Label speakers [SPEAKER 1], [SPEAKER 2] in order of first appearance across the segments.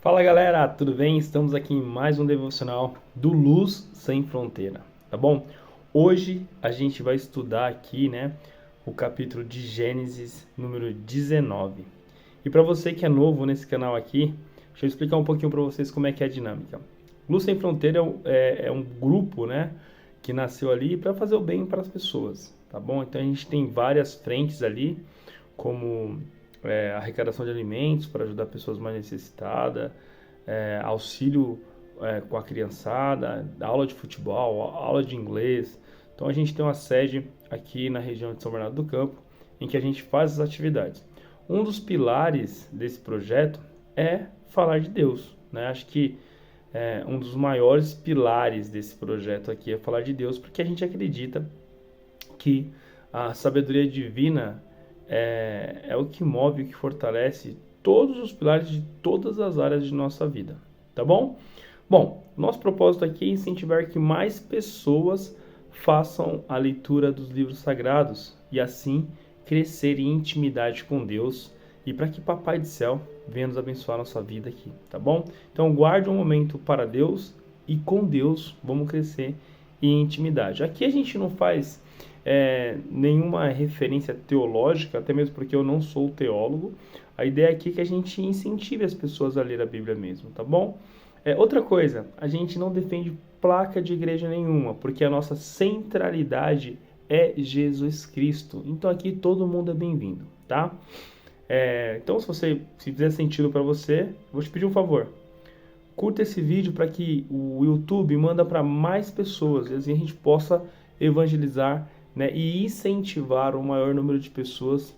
[SPEAKER 1] Fala galera, tudo bem? Estamos aqui em mais um devocional do Luz Sem Fronteira, tá bom? Hoje a gente vai estudar aqui, o capítulo de Gênesis número 19. E para você que é novo nesse canal aqui, deixa eu explicar um pouquinho para vocês como é que é a dinâmica. Luz Sem Fronteira é um grupo, que nasceu ali para fazer o bem para as pessoas, tá bom? Então a gente tem várias frentes ali, como arrecadação de alimentos para ajudar pessoas mais necessitadas, auxílio com a criançada, aula de futebol, aula de inglês. Então a gente tem uma sede aqui na região de São Bernardo do Campo, em que a gente faz as atividades. Um dos pilares desse projeto é falar de Deus, né? Acho que um dos maiores pilares desse projeto aqui é falar de Deus, porque a gente acredita que a sabedoria divina é o que move, o que fortalece todos os pilares de todas as áreas de nossa vida, tá bom? Bom, nosso propósito aqui é incentivar que mais pessoas façam a leitura dos livros sagrados e assim crescer em intimidade com Deus e para que Papai do Céu venha nos abençoar a nossa vida aqui, tá bom? Então guarde um momento para Deus e com Deus vamos crescer em intimidade. Aqui a gente não faz nenhuma referência teológica, até mesmo porque eu não sou teólogo. A ideia aqui é que a gente incentive as pessoas a ler a Bíblia mesmo, tá bom? Outra coisa, a gente não defende placa de igreja nenhuma, porque a nossa centralidade é Jesus Cristo. Então aqui todo mundo é bem-vindo, tá? Então se fizer sentido para você, vou te pedir um favor. Curta esse vídeo para que o YouTube manda para mais pessoas e assim a gente possa evangelizar, e incentivar o maior número de pessoas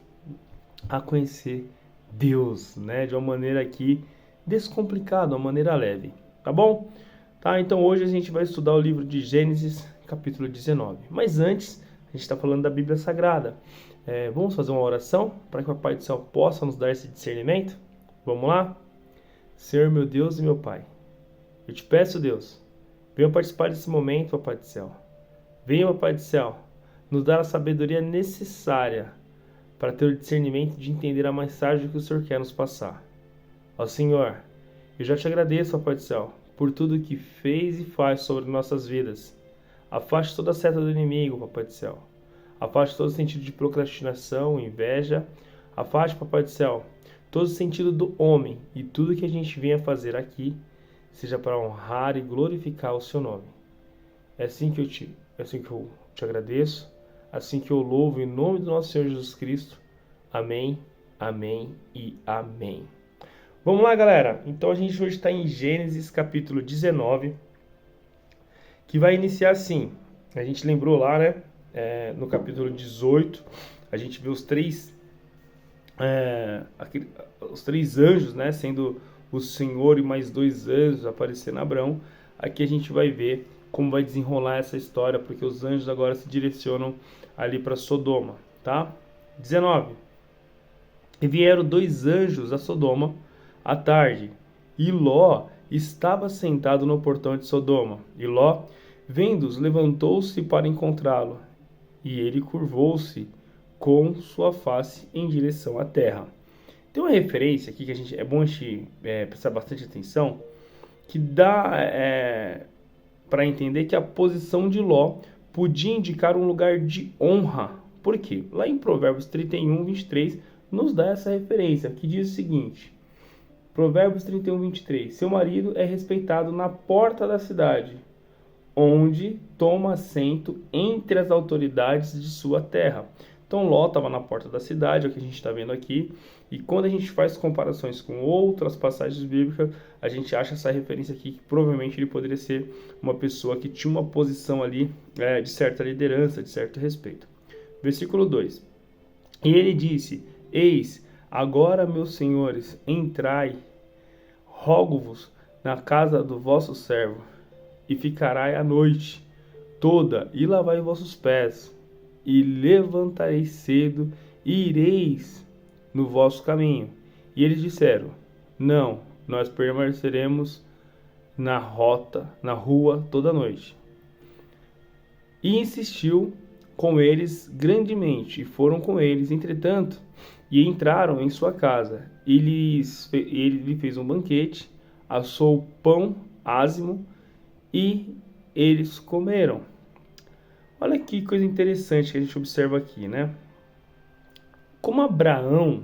[SPEAKER 1] a conhecer Deus, de uma maneira aqui descomplicada, uma maneira leve, tá bom? Tá, então hoje a gente vai estudar o livro de Gênesis, capítulo 19. Mas antes, a gente está falando da Bíblia Sagrada. Vamos fazer uma oração para que o Papai do Céu possa nos dar esse discernimento? Vamos lá? Senhor, meu Deus e meu Pai, eu te peço, Deus, venha participar desse momento, Papai do Céu. Venha, Papai do Céu, nos dar a sabedoria necessária para ter o discernimento de entender a mensagem que o Senhor quer nos passar. Ó Senhor, eu já te agradeço, Papai do Céu, por tudo que fez e faz sobre nossas vidas. Afaste toda a seta do inimigo, Papai do Céu. Afaste todo o sentido de procrastinação, inveja. Afaste, Papai do Céu, todo o sentido do homem e tudo que a gente venha fazer aqui seja para honrar e glorificar o seu nome. É assim que eu te agradeço, assim que eu louvo em nome do nosso Senhor Jesus Cristo. Amém, amém e amém. Vamos lá, galera. Então a gente hoje está em Gênesis capítulo 19, que vai iniciar assim. A gente lembrou lá, no capítulo 18, a gente viu os três anjos, sendo o Senhor e mais dois anjos aparecendo a Abrão. Aqui a gente vai ver como vai desenrolar essa história, porque os anjos agora se direcionam ali para Sodoma, tá? 19. E vieram dois anjos a Sodoma à tarde, e Ló estava sentado no portão de Sodoma. E Ló, vendo-os, levantou-se para encontrá-lo, e ele curvou-se com sua face em direção à terra. Tem uma referência aqui que é bom a gente prestar bastante atenção, que dá para entender que a posição de Ló podia indicar um lugar de honra. Por quê? Lá em Provérbios 31, 23, nos dá essa referência, que diz o seguinte: Provérbios 31, 23. Seu marido é respeitado na porta da cidade, onde toma assento entre as autoridades de sua terra. Então Ló estava na porta da cidade, é o que a gente está vendo aqui. E quando a gente faz comparações com outras passagens bíblicas, a gente acha essa referência aqui, que provavelmente ele poderia ser uma pessoa que tinha uma posição ali de certa liderança, de certo respeito. Versículo 2. E ele disse: Eis, agora, meus senhores, entrai, rogo-vos na casa do vosso servo, e ficarai a noite toda, e lavai vossos pés, e levantareis cedo, e ireis no vosso caminho. E eles disseram: Não, nós permaneceremos na rua toda a noite. E insistiu com eles grandemente, e foram com eles, entretanto, e entraram em sua casa. Ele lhe fez um banquete, assou pão ázimo e eles comeram. Olha que coisa interessante que a gente observa aqui, né? Como Abraão,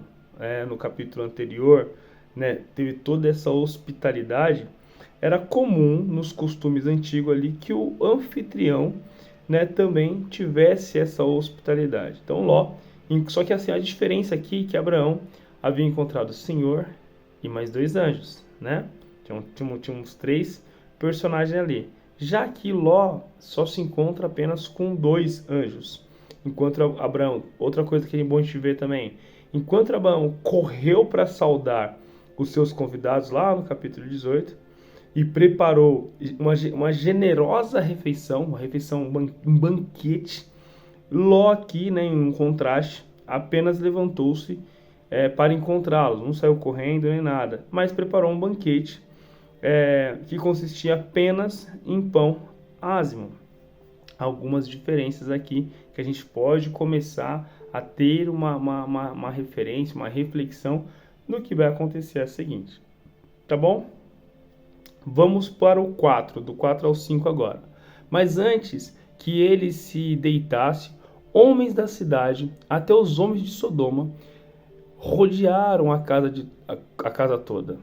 [SPEAKER 1] no capítulo anterior, né, teve toda essa hospitalidade, era comum nos costumes antigos ali que o anfitrião, né, também tivesse essa hospitalidade. Então Ló, só que assim, a diferença aqui é que Abraão havia encontrado o Senhor e mais 2 anjos, né? Tinha uns 3 personagens ali. Já que Ló só se encontra apenas com 2 anjos. Enquanto Abraão, outra coisa que é bom a gente ver também, enquanto Abraão correu para saudar os seus convidados lá no capítulo 18 e preparou uma generosa refeição, um banquete, Ló aqui, né, em um contraste, apenas levantou-se para encontrá-los, não saiu correndo nem nada, mas preparou um banquete que consistia apenas em pão ázimo. Algumas diferenças aqui que a gente pode começar a ter uma referência, uma reflexão no que vai acontecer é a seguinte, tá bom? Vamos para o 4, do 4 ao 5 agora. Mas antes que ele se deitasse, homens da cidade, até os homens de Sodoma, rodearam a casa toda,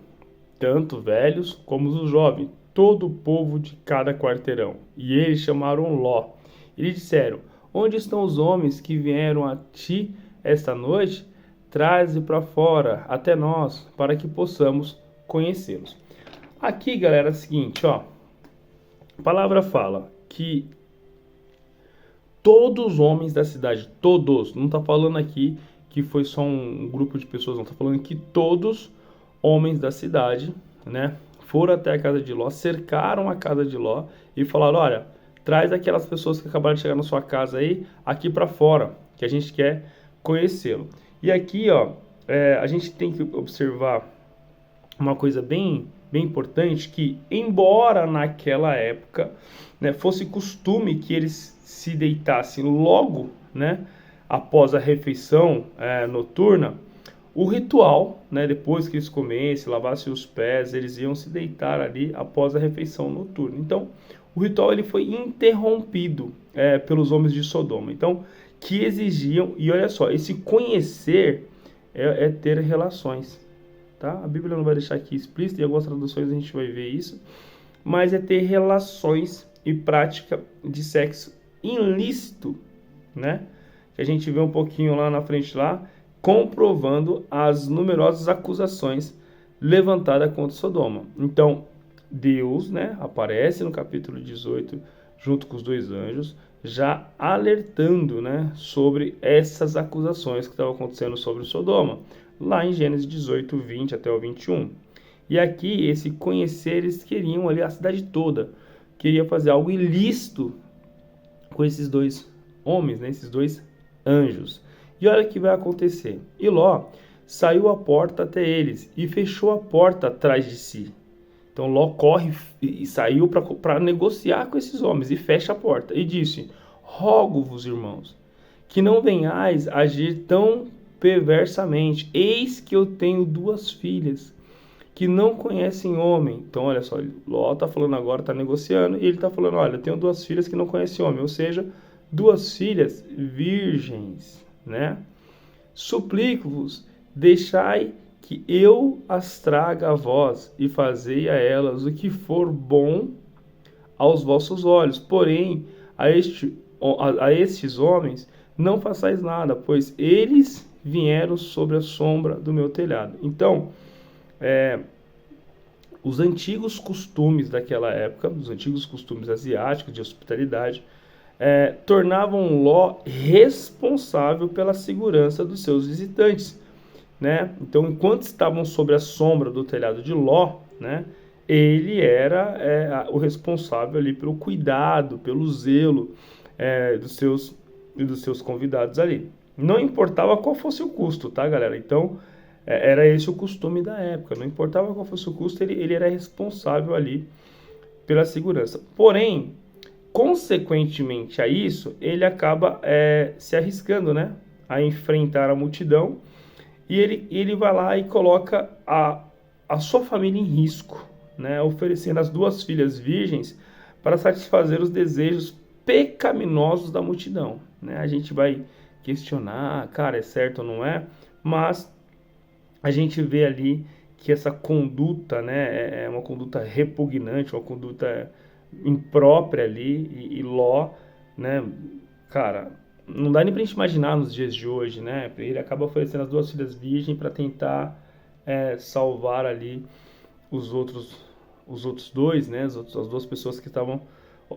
[SPEAKER 1] tanto velhos como os jovens, todo o povo de cada quarteirão. E eles chamaram Ló. E lhe disseram: onde estão os homens que vieram a ti esta noite? Traze para fora até nós, para que possamos conhecê-los. Aqui, galera, é o seguinte, ó. A palavra fala que todos os homens da cidade, todos, não está falando aqui que foi só um grupo de pessoas, não, está falando que todos homens da cidade, né, foram até a casa de Ló, cercaram a casa de Ló e falaram: olha, traz aquelas pessoas que acabaram de chegar na sua casa aí, aqui para fora, que a gente quer conhecê-lo. E aqui, ó, a gente tem que observar uma coisa bem importante, que embora naquela época, né, fosse costume que eles se deitassem logo, né, após a refeição noturna, o ritual, né, depois que eles comessem, lavassem os pés, eles iam se deitar ali após a refeição noturna. Então, o ritual ele foi interrompido pelos homens de Sodoma. Então, que exigiam, e olha só, esse conhecer é ter relações. Tá? A Bíblia não vai deixar aqui explícito, em algumas traduções a gente vai ver isso, mas é ter relações e prática de sexo ilícito, né? Que a gente vê um pouquinho lá na frente lá, comprovando as numerosas acusações levantadas contra Sodoma. Então, Deus, né, aparece no capítulo 18, junto com os 2 anjos, já alertando, né, sobre essas acusações que estavam acontecendo sobre Sodoma, lá em Gênesis 18, 20 até o 21. E aqui, esse conhecer, eles queriam ali a cidade toda, queria fazer algo ilícito com esses 2 homens, né, esses 2 anjos. E olha o que vai acontecer. E Ló saiu à porta até eles e fechou a porta atrás de si. Então Ló corre e saiu para negociar com esses homens e fecha a porta. E disse: rogo-vos, irmãos, que não venhais agir tão perversamente. Eis que eu tenho 2 filhas que não conhecem homem. Então olha só, Ló está falando agora, está negociando, e ele está falando: olha, eu tenho 2 filhas que não conhecem homem. Ou seja, 2 filhas virgens, né? Suplico-vos, deixai que eu as traga a vós e fazei a elas o que for bom aos vossos olhos. Porém, a estes homens não façais nada, pois eles vieram sobre a sombra do meu telhado. Então, os antigos costumes daquela época, os antigos costumes asiáticos de hospitalidade, tornavam Ló responsável pela segurança dos seus visitantes, né? Então, enquanto estavam sobre a sombra do telhado de Ló, né, ele era o responsável ali pelo cuidado, pelo zelo dos seus convidados ali. Não importava qual fosse o custo, tá, galera? Então, era esse o costume da época. Não importava qual fosse o custo, ele era responsável ali pela segurança. Porém, consequentemente a isso, ele acaba se arriscando, né, a enfrentar a multidão, e ele vai lá e coloca a sua família em risco, né, oferecendo as 2 filhas virgens para satisfazer os desejos pecaminosos da multidão, né? A gente vai questionar, cara, é certo ou não é? Mas a gente vê ali que essa conduta, né, é uma conduta repugnante, uma conduta imprópria ali, e Ló, né, cara, não dá nem pra gente imaginar nos dias de hoje, né? Ele acaba oferecendo as 2 filhas virgens para tentar salvar ali os outros, os outros dois, né? As 2 pessoas que estavam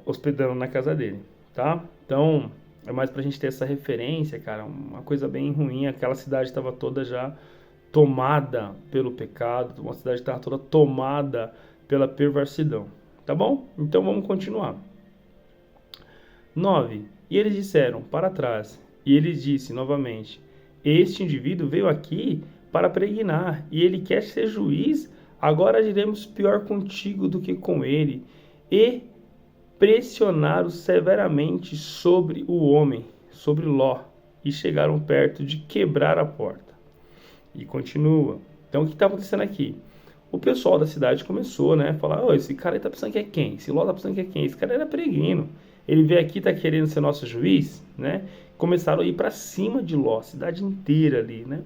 [SPEAKER 1] hospedando na casa dele, tá? Então, é mais pra gente ter essa referência, cara, uma coisa bem ruim. Aquela cidade estava toda já tomada pelo pecado, uma cidade que estava toda tomada pela perversidão, tá bom? Então vamos continuar. 9. E eles disseram para trás, e ele disse novamente: Este indivíduo veio aqui para pregnar, e ele quer ser juiz. Agora diremos pior contigo do que com ele, e pressionaram severamente sobre o homem, sobre Ló, e chegaram perto de quebrar a porta. E continua. Então o que está acontecendo aqui? O pessoal da cidade começou, né, a falar: oh, esse cara aí tá pensando que é quem? Esse Ló tá pensando que é quem? Esse cara era peregrino. Ele veio aqui, tá querendo ser nosso juiz, né? Começaram a ir para cima de Ló, a cidade inteira ali, né?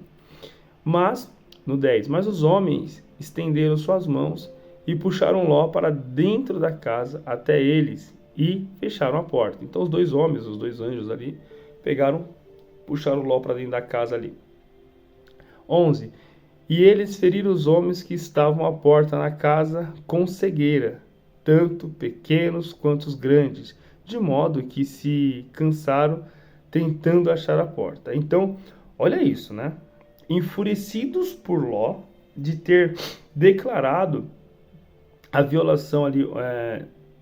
[SPEAKER 1] Mas, no 10, mas os homens estenderam suas mãos e puxaram Ló para dentro da casa até eles e fecharam a porta. Então os 2 homens, os 2 anjos ali, puxaram Ló para dentro da casa ali. 11. E eles feriram os homens que estavam à porta na casa com cegueira, tanto pequenos quanto os grandes, de modo que se cansaram tentando achar a porta. Então, olha isso, né? Enfurecidos por Ló de ter declarado a violação ali,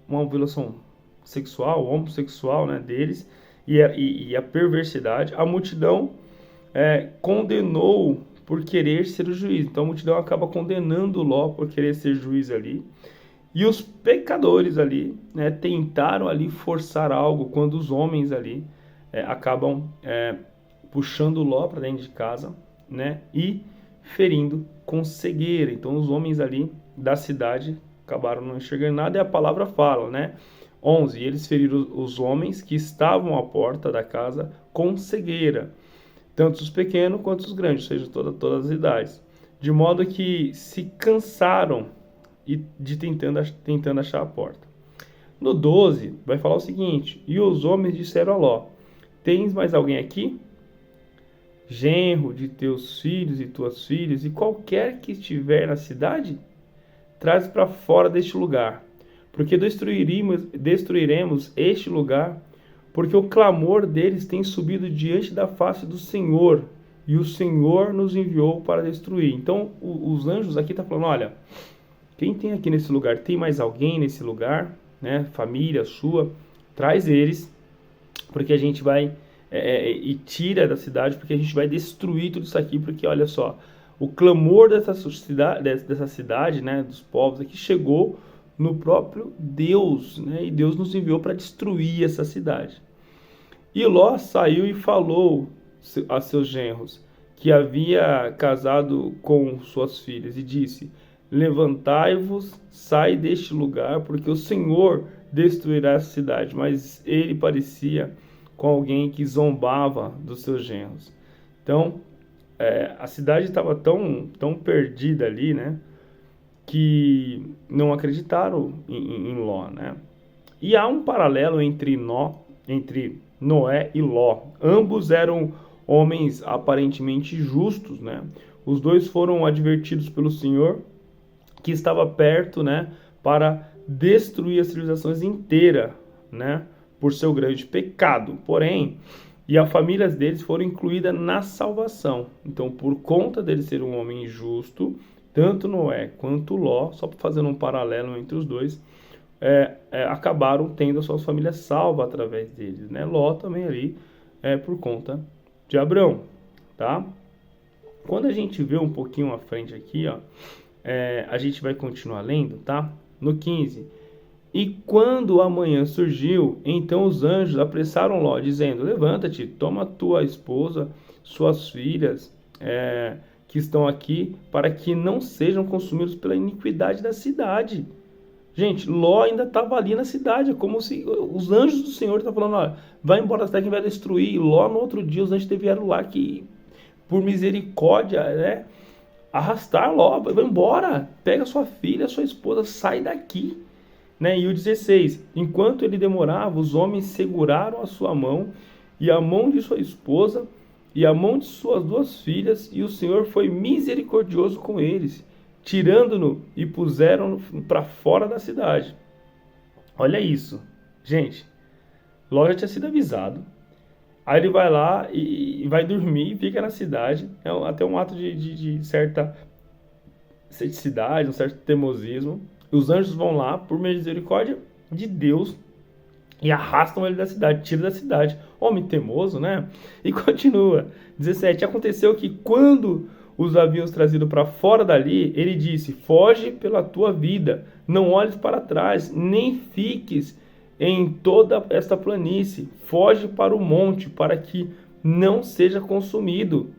[SPEAKER 1] uma violação sexual, homossexual, né, deles, e a perversidade, a multidão condenou por querer ser o juiz. Então a multidão acaba condenando Ló por querer ser juiz ali. E os pecadores ali, né, tentaram ali forçar algo quando os homens ali acabam puxando Ló para dentro de casa, né, e ferindo com cegueira. Então os homens ali da cidade acabaram não enxergando nada, e a palavra fala, né? 11. E eles feriram os homens que estavam à porta da casa com cegueira, tanto os pequenos quanto os grandes, ou seja, todas as idades, de modo que se cansaram de tentando achar a porta. No 12, vai falar o seguinte: E os homens disseram a Ló: Tens mais alguém aqui? Genro de teus filhos e tuas filhas, e qualquer que estiver na cidade, traz para fora deste lugar, porque destruiremos este lugar, porque o clamor deles tem subido diante da face do Senhor, e o Senhor nos enviou para destruir. Então, os anjos aqui estão falando: olha, quem tem aqui nesse lugar? Tem mais alguém nesse lugar, né? Família sua, traz eles, porque a gente vai e tira da cidade, porque a gente vai destruir tudo isso aqui, porque olha só, o clamor dessa cidade, né, dos povos aqui, chegou no próprio Deus, né, e Deus nos enviou para destruir essa cidade. E Ló saiu e falou a seus genros, que havia casado com suas filhas, e disse: Levantai-vos, sai deste lugar, porque o Senhor destruirá essa cidade. Mas ele parecia com alguém que zombava dos seus genros. Então, a cidade estava tão perdida ali, né, que não acreditaram em Ló, né? E há um paralelo entre Noé e Ló. Ambos eram homens aparentemente justos, né? Os dois foram advertidos pelo Senhor que estava perto, né, para destruir as civilizações inteiras, né, por seu grande pecado. Porém, e as famílias deles foram incluídas na salvação. Então, por conta dele ser um homem justo, tanto Noé quanto Ló, só fazendo um paralelo entre os dois, acabaram tendo as suas famílias salvas através deles, né? Ló também ali por conta de Abrão, tá? Quando a gente vê um pouquinho à frente aqui, ó, a gente vai continuar lendo, tá? No 15. E quando a manhã surgiu, então os anjos apressaram Ló, dizendo: Levanta-te, toma tua esposa, suas filhas, que estão aqui, para que não sejam consumidos pela iniquidade da cidade. Gente, Ló ainda estava ali na cidade, é como se os anjos do Senhor estão falando, ó, vai embora da cidade que vai destruir. E Ló, no outro dia, os anjos vieram lá que, por misericórdia, né, arrastar Ló, vai embora, pega sua filha, sua esposa, sai daqui. Né? E o 16, enquanto ele demorava, os homens seguraram a sua mão, e a mão de sua esposa, e a mão de suas 2 filhas, e o Senhor foi misericordioso com eles, tirando-no e puseram-no para fora da cidade. Olha isso, gente. Ló já tinha sido avisado. Aí ele vai lá e vai dormir, fica na cidade. É até um ato de certa ceticidade, um certo teimosismo. Os anjos vão lá, por misericórdia de Deus, e arrastam ele da cidade, tiram da cidade. Homem teimoso, né? E continua. 17. Aconteceu que quando os haviam trazido para fora dali, ele disse: foge pela tua vida, não olhes para trás, nem fiques em toda esta planície. Foge para o monte, para que não seja consumido.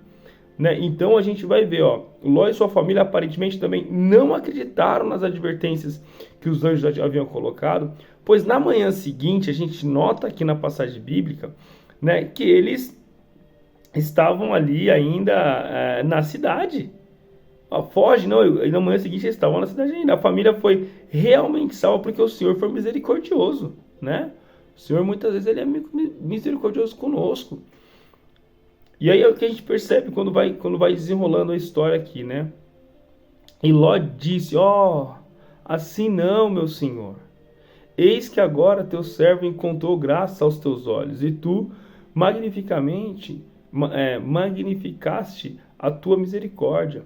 [SPEAKER 1] Né? Então a gente vai ver, ó, Ló e sua família aparentemente também não acreditaram nas advertências que os anjos haviam colocado, pois na manhã seguinte a gente nota aqui na passagem bíblica, né, que eles estavam ali ainda na cidade. Ó, foge, não, e na manhã seguinte eles estavam na cidade ainda. A família foi realmente salva porque o Senhor foi misericordioso, né? O Senhor muitas vezes ele é misericordioso conosco. E aí é o que a gente percebe quando vai desenrolando a história aqui, né? E Ló disse: ó, assim não, meu senhor. Eis que agora teu servo encontrou graça aos teus olhos, e tu magnificaste a tua misericórdia,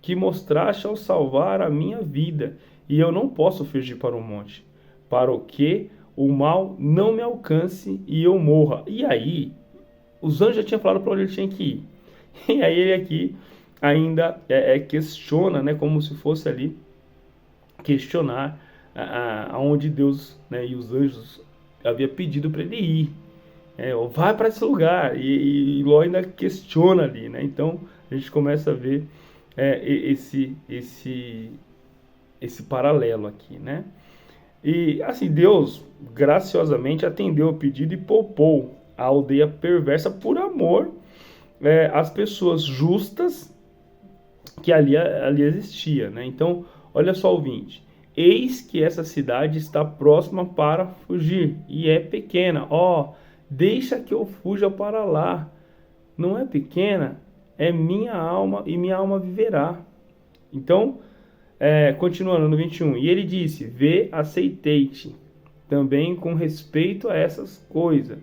[SPEAKER 1] que mostraste ao salvar a minha vida, e eu não posso fugir para o monte, para o que o mal não me alcance e eu morra. E aí, os anjos já tinham falado para onde ele tinha que ir. E aí ele aqui ainda questiona, né, como se fosse ali questionar aonde Deus, né, e os anjos havia pedido para ele ir. Vai para esse lugar. E Ló ainda questiona ali, né? Então a gente começa a ver esse paralelo aqui, né? E assim, Deus graciosamente atendeu o pedido e poupou a aldeia perversa por amor às pessoas justas que ali existia, né? Então, olha só, ouvinte. Eis que essa cidade está próxima para fugir, e é pequena. Ó, deixa que eu fuja para lá. Não é pequena, é minha alma, e minha alma viverá. Então, continuando no 21. E ele disse: vê, aceitei-te também com respeito a essas coisas,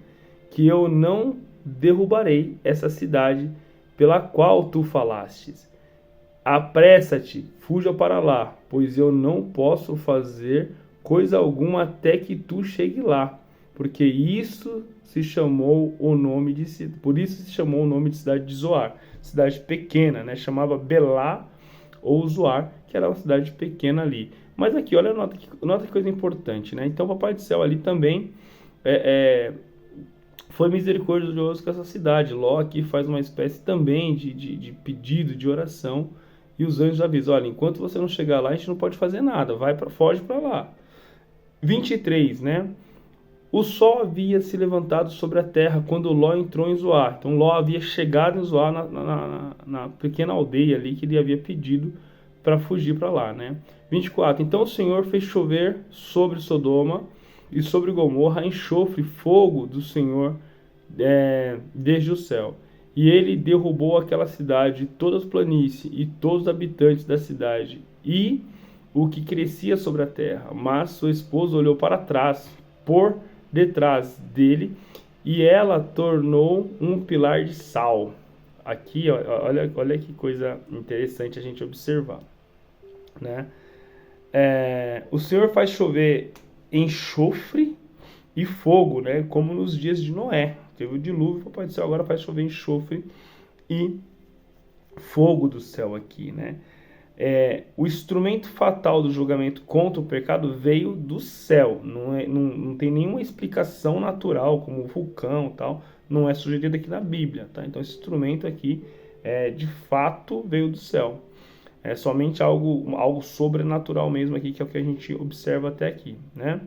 [SPEAKER 1] que eu não derrubarei essa cidade pela qual tu falastes. Apressa-te, fuja para lá, pois eu não posso fazer coisa alguma até que tu chegue lá, porque isso se chamou o nome de por isso se chamou o nome de cidade de Zoar, cidade pequena, né? Chamava Belá ou Zoar, que era uma cidade pequena ali. Mas aqui, olha, nota que coisa importante, né? Então, o Papai do Céu ali também foi misericordioso com essa cidade. Ló aqui faz uma espécie também de pedido, de oração, e os anjos avisam: olha, enquanto você não chegar lá, a gente não pode fazer nada, foge para lá. 23, né? O sol havia se levantado sobre a terra quando Ló entrou em Zoar. Então Ló havia chegado em Zoar na pequena aldeia ali que ele havia pedido para fugir para lá, né? 24. Então o Senhor fez chover sobre Sodoma e sobre Gomorra enxofre, fogo do Senhor desde o céu. E ele derrubou aquela cidade, todas as planícies e todos os habitantes da cidade e o que crescia sobre a terra. Mas sua esposa olhou para trás, por detrás dele, e ela tornou um pilar de sal. Aqui, olha que coisa interessante a gente observar, né? O Senhor faz chover enxofre e fogo, né? Como nos dias de Noé. Teve o dilúvio, o Papai do Céu agora faz chover enxofre e fogo do céu aqui, né? O instrumento fatal do julgamento contra o pecado veio do céu. Não tem nenhuma explicação natural, como o vulcão e tal. Não é sugerido aqui na Bíblia, tá? Então esse instrumento aqui de fato veio do céu. É somente algo sobrenatural mesmo aqui, que é o que a gente observa até aqui, né?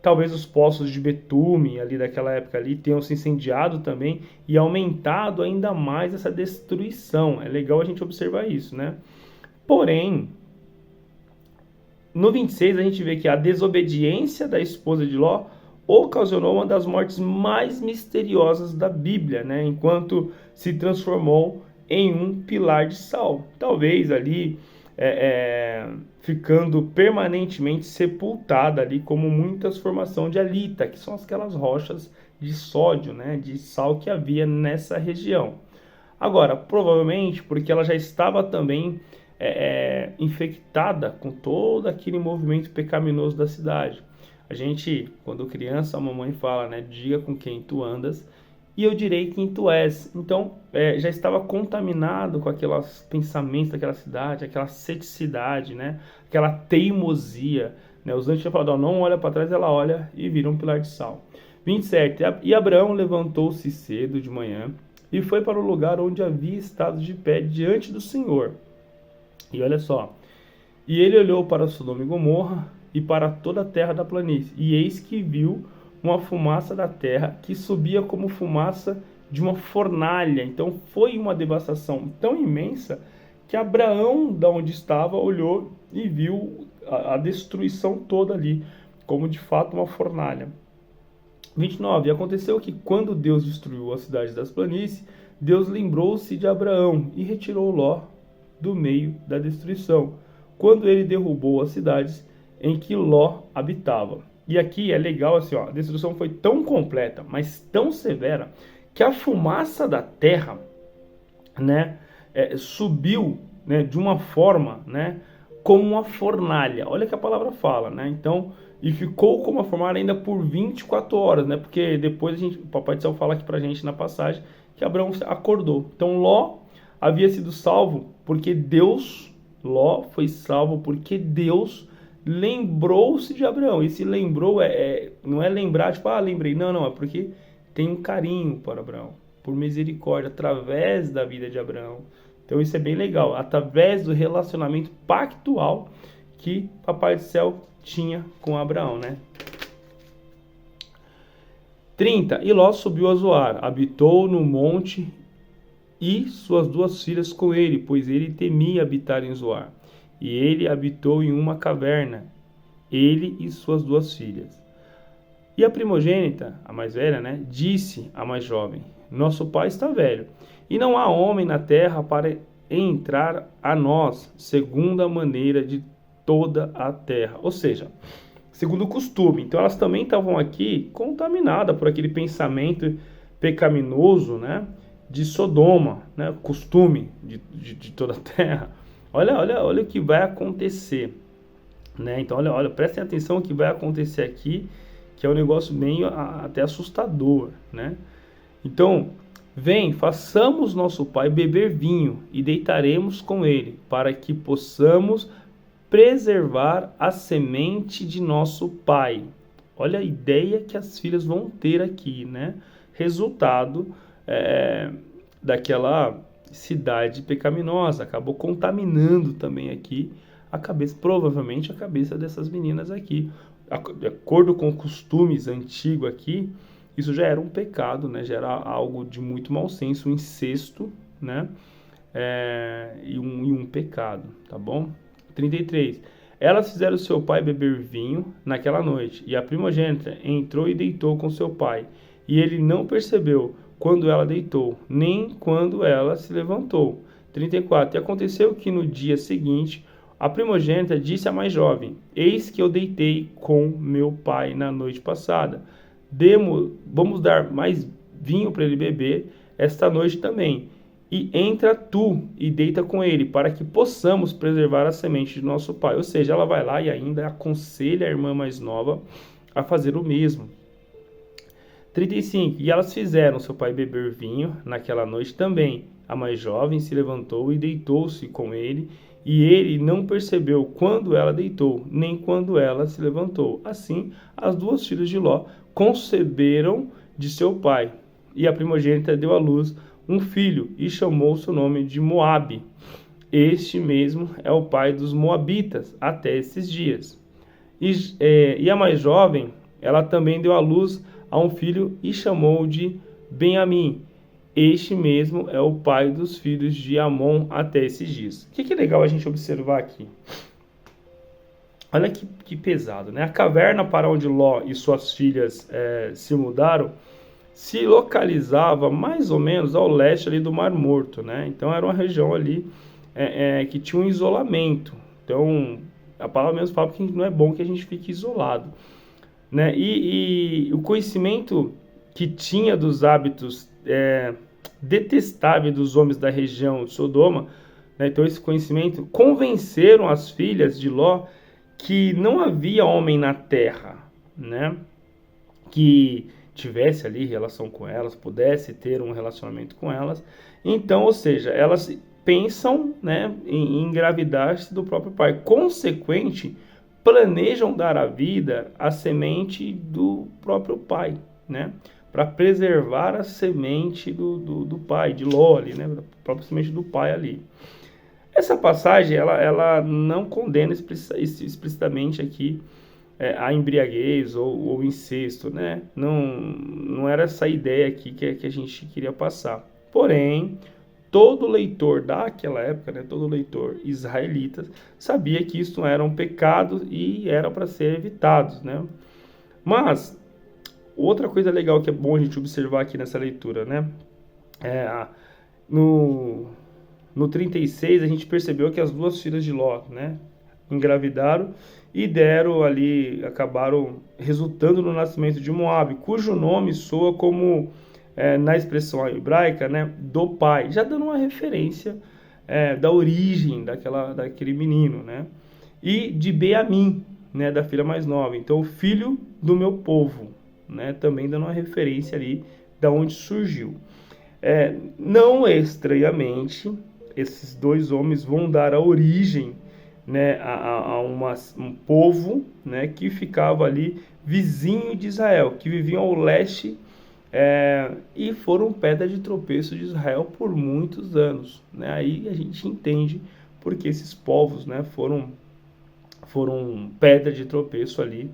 [SPEAKER 1] Talvez os poços de betume ali daquela época ali tenham se incendiado também e aumentado ainda mais essa destruição. É legal a gente observar isso, né? Porém, no 26 a gente vê que a desobediência da esposa de Ló ocasionou uma das mortes mais misteriosas da Bíblia, né? Enquanto se transformou em um pilar de sal. Talvez ali ficando permanentemente sepultada ali, como muitas formações de halita, que são aquelas rochas de sódio, né? De sal que havia nessa região. Agora, provavelmente porque ela já estava também infectada com todo aquele movimento pecaminoso da cidade. A gente, quando criança, a mamãe fala, né? Diga com quem tu andas e eu direi quem tu és. Então, já estava contaminado com aqueles pensamentos daquela cidade, aquela ceticidade, né? Aquela teimosia. Né? Os anjos tinham falado, não olha para trás, ela olha e vira um pilar de sal. 27. E Abraão levantou-se cedo de manhã e foi para o lugar onde havia estado de pé diante do Senhor. E olha só, e ele olhou para Sodoma e Gomorra e para toda a terra da planície, e eis que viu uma fumaça da terra que subia como fumaça de uma fornalha. Então foi uma devastação tão imensa que Abraão, da onde estava, olhou e viu a destruição toda ali, como de fato uma fornalha. 29. E aconteceu que quando Deus destruiu as cidades das planícies, Deus lembrou-se de Abraão e retirou Ló do meio da destruição, quando ele derrubou as cidades em que Ló habitava. E aqui é legal assim, ó, a destruição foi tão completa, mas tão severa, que a fumaça da terra, né, subiu, né, de uma forma, né, como uma fornalha. Olha que a palavra fala, né? Então, e ficou como uma fornalha ainda por 24 horas, né? Porque depois o Papai do Céu fala aqui pra gente na passagem que Abraão acordou. Então, Ló havia sido salvo porque Ló foi salvo porque Deus lembrou-se de Abraão. E se lembrou, não é lembrar, tipo, lembrei. Não, é porque tem um carinho para Abraão, por misericórdia, através da vida de Abraão. Então isso é bem legal, através do relacionamento pactual que Papai do Céu tinha com Abraão, né? 30. E Ló subiu a Zoar, habitou no monte e suas duas filhas com ele, pois ele temia habitar em Zoar. E ele habitou em uma caverna, ele e suas duas filhas. E a primogênita, a mais velha, né, disse à mais jovem, nosso pai está velho, e não há homem na terra para entrar a nós, segundo a maneira de toda a terra. Ou seja, segundo o costume. Então elas também estavam aqui contaminadas por aquele pensamento pecaminoso, né, de Sodoma, né, costume de toda a terra. Olha o que vai acontecer, né? Então olha, prestem atenção o que vai acontecer aqui, que é um negócio bem até assustador, né? Então, vem, façamos nosso pai beber vinho e deitaremos com ele, para que possamos preservar a semente de nosso pai. Olha a ideia que as filhas vão ter aqui, né? Resultado daquela cidade pecaminosa, acabou contaminando também aqui a cabeça, provavelmente a cabeça dessas meninas aqui. De acordo com costumes antigos aqui, isso já era um pecado, né? Já era algo de muito mau senso, um incesto, né? E um pecado, tá bom? 33. Elas fizeram seu pai beber vinho naquela noite, e a primogênita entrou e deitou com seu pai, e ele não percebeu quando ela deitou, nem quando ela se levantou. 34. E aconteceu que no dia seguinte, a primogênita disse à mais jovem, eis que eu deitei com meu pai na noite passada. Vamos dar mais vinho para ele beber esta noite também. E entra tu e deita com ele, para que possamos preservar a semente de nosso pai. Ou seja, ela vai lá e ainda aconselha a irmã mais nova a fazer o mesmo. 35. E elas fizeram seu pai beber vinho naquela noite também. A mais jovem se levantou e deitou-se com ele, e ele não percebeu quando ela deitou, nem quando ela se levantou. Assim, as duas filhas de Ló conceberam de seu pai, e a primogênita deu à luz um filho e chamou seu nome de Moabe. Este mesmo é o pai dos moabitas até esses dias. E a mais jovem, ela também deu à luz a um filho e chamou de Benjamim. Este mesmo é o pai dos filhos de Amon até esses dias. O que é legal a gente observar aqui? Olha que pesado, né? A caverna para onde Ló e suas filhas se mudaram se localizava mais ou menos ao leste ali do Mar Morto, né? Então era uma região ali que tinha um isolamento. Então a palavra mesmo fala que não é bom que a gente fique isolado, né? E o conhecimento que tinha dos hábitos detestáveis dos homens da região de Sodoma, né? Então esse conhecimento convenceram as filhas de Ló que não havia homem na terra, né? Que tivesse ali relação com elas, pudesse ter um relacionamento com elas. Então, ou seja, elas pensam, né, em engravidar-se do próprio pai. Consequente, planejam dar à vida a semente do próprio pai, né? Para preservar a semente do pai, de Ló ali, né? A própria semente do pai ali. Essa passagem, ela não condena explicitamente aqui a embriaguez ou o incesto, né? Não era essa ideia aqui que a gente queria passar. Porém, todo leitor daquela época, né, todo leitor israelita, sabia que isso era um pecado e era para ser evitado, né? Mas, outra coisa legal que é bom a gente observar aqui nessa leitura, né? No 36, a gente percebeu que as duas filhas de Ló, né, engravidaram e acabaram resultando no nascimento de Moabe, cujo nome soa como, na expressão hebraica, né, do pai, já dando uma referência da origem daquele menino, né, e de Benjamim, né, da filha mais nova, então o filho do meu povo, né, também dando uma referência ali da onde surgiu. Não estranhamente, esses dois homens vão dar a origem, né, a um povo, né, que ficava ali vizinho de Israel, que viviam ao leste e foram pedra de tropeço de Israel por muitos anos, né? Aí a gente entende porque esses povos, né, foram pedra de tropeço ali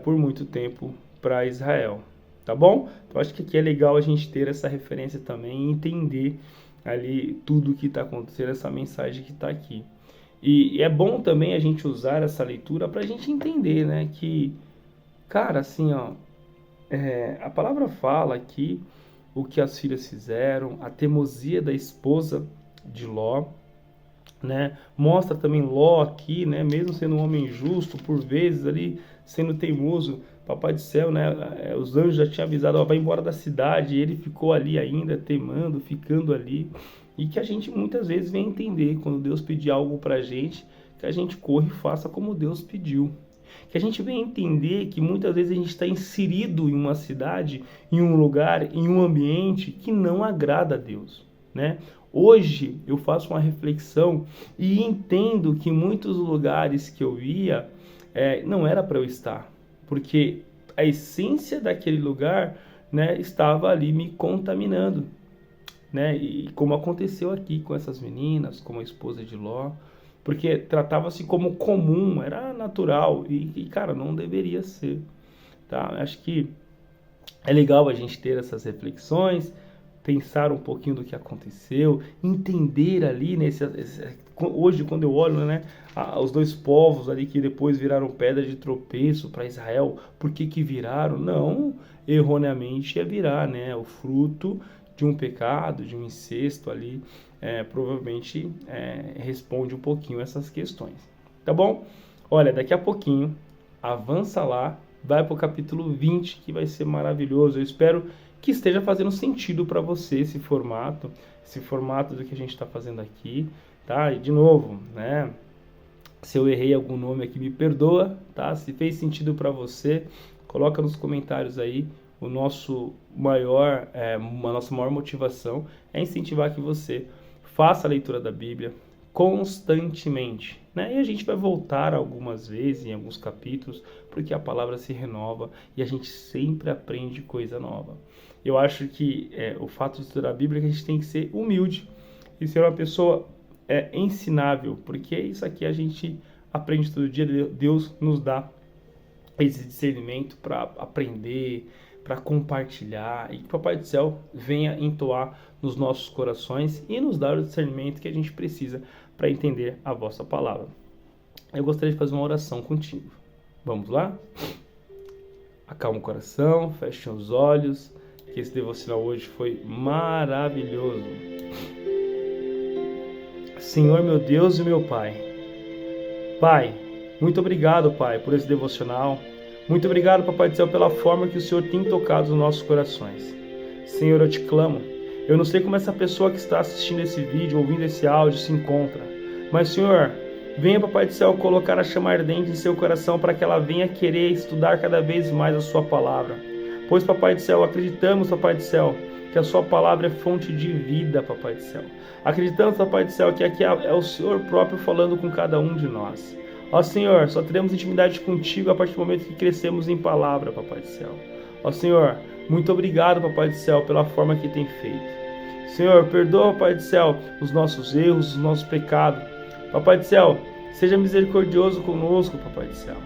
[SPEAKER 1] por muito tempo para Israel, tá bom? Então acho que aqui é legal a gente ter essa referência também e entender ali tudo que está acontecendo, essa mensagem que está aqui. E é bom também a gente usar essa leitura para a gente entender, né, que, cara, assim, ó, a palavra fala aqui o que as filhas fizeram, a teimosia da esposa de Ló, né, mostra também Ló aqui, né, mesmo sendo um homem justo, por vezes ali sendo teimoso, Papai do céu, né, os anjos já tinham avisado, ó, vai embora da cidade, e ele ficou ali ainda, teimando, ficando ali, e que a gente muitas vezes vem entender, quando Deus pedir algo pra gente, que a gente corre e faça como Deus pediu. Que a gente vem entender que muitas vezes a gente está inserido em uma cidade, em um lugar, em um ambiente que não agrada a Deus, né? Hoje eu faço uma reflexão e entendo que muitos lugares que eu ia não era para eu estar, porque a essência daquele lugar, né, estava ali me contaminando, né? E como aconteceu aqui com essas meninas, como a esposa de Ló, porque tratava-se como comum, era natural e, cara, não deveria ser, tá? Acho que é legal a gente ter essas reflexões, pensar um pouquinho do que aconteceu, entender ali, hoje quando eu olho, né, os dois povos ali que depois viraram pedra de tropeço para Israel, por que viraram? Não, erroneamente ia virar, né, o fruto de um pecado, de um incesto ali, provavelmente responde um pouquinho essas questões, tá bom? Olha, daqui a pouquinho, avança lá, vai para o capítulo 20, que vai ser maravilhoso, eu espero que esteja fazendo sentido para você esse formato do que a gente está fazendo aqui, tá? E de novo, né? Se eu errei algum nome aqui, me perdoa, tá? Se fez sentido para você, coloca nos comentários aí. A nossa maior motivação é incentivar que você faça a leitura da Bíblia constantemente. né? E a gente vai voltar algumas vezes em alguns capítulos, porque a palavra se renova e a gente sempre aprende coisa nova. Eu acho que o fato de estudar a Bíblia é que a gente tem que ser humilde e ser uma pessoa ensinável, porque isso aqui a gente aprende todo dia. Deus nos dá esse discernimento para aprender, para compartilhar, e que o Papai do Céu venha entoar nos nossos corações e nos dar o discernimento que a gente precisa para entender a vossa palavra. Eu gostaria de fazer uma oração contigo. Vamos lá? Acalma o coração, feche os olhos, que esse devocional hoje foi maravilhoso. Senhor, meu Deus e meu Pai. Pai, muito obrigado, Pai, por esse devocional. Muito obrigado, Papai do Céu, pela forma que o Senhor tem tocado os nossos corações. Senhor, eu te clamo. Eu não sei como essa pessoa que está assistindo esse vídeo, ouvindo esse áudio, se encontra. Mas, Senhor, venha, Papai do Céu, colocar a chama ardente em seu coração para que ela venha querer estudar cada vez mais a sua palavra. Pois, Papai do Céu, acreditamos, Papai do Céu, que a sua palavra é fonte de vida, Papai do Céu. Acreditamos, Papai do Céu, que aqui é o Senhor próprio falando com cada um de nós. Ó Senhor, só teremos intimidade contigo a partir do momento que crescemos em palavra, Papai do Céu. Ó Senhor, muito obrigado, Papai do Céu, pela forma que tem feito. Senhor, perdoa, Papai do Céu, os nossos erros, os nossos pecados. Papai do Céu, seja misericordioso conosco, Papai do Céu.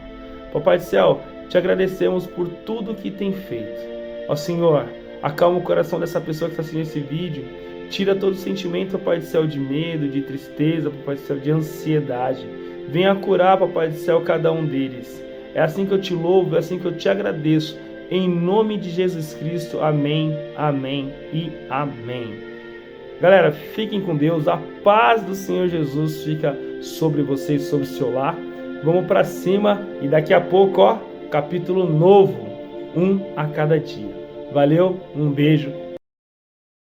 [SPEAKER 1] Papai do Céu, te agradecemos por tudo que tem feito. Ó Senhor, acalma o coração dessa pessoa que está assistindo esse vídeo. Tira todo o sentimento, Papai do Céu, de medo, de tristeza, Papai do Céu, de ansiedade. Venha curar, Papai do Céu, cada um deles. É assim que eu te louvo, é assim que eu te agradeço. Em nome de Jesus Cristo, amém, amém e amém. Galera, fiquem com Deus. A paz do Senhor Jesus fica sobre vocês, sobre o seu lar. Vamos para cima e daqui a pouco, capítulo novo. Um a cada dia. Valeu, um beijo.